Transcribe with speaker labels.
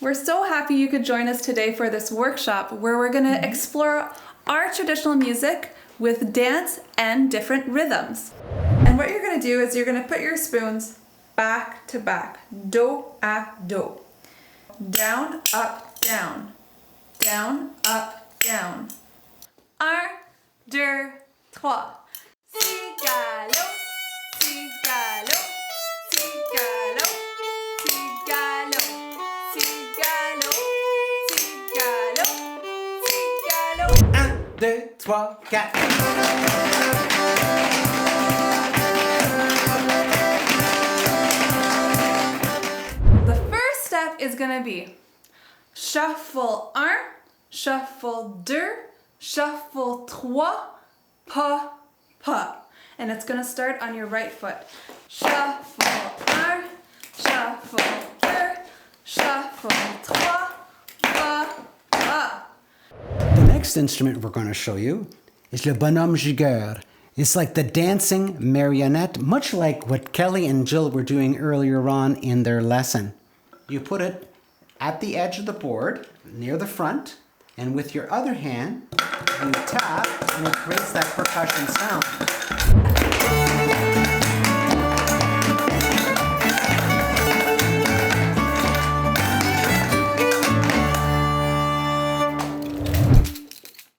Speaker 1: We're so happy you could join us today for this workshop where we're going to explore our traditional music with dance and different rhythms. And what you're going to do is you're going to put your spoons back to back, do, a, do, down, up, down, down, up, down. Un, deux, trois. Cigalo, cigalo, cigalo, cigalo, cigalo, cigalo, cigalo.
Speaker 2: 1, 2, 3, 4.
Speaker 1: The first step is going to be shuffle un, shuffle deux, shuffle trois, pas, pas. And it's going to start on your right foot. Shuffle un, shuffle deux, shuffle trois, pas, pas.
Speaker 2: The next instrument we're going to show you is le bonhomme gigueur. It's like the dancing marionette, much like what Kelly and Jill were doing earlier on in their lesson. You put it at the edge of the board, near the front, and with your other hand, you tap, and it creates that percussion sound.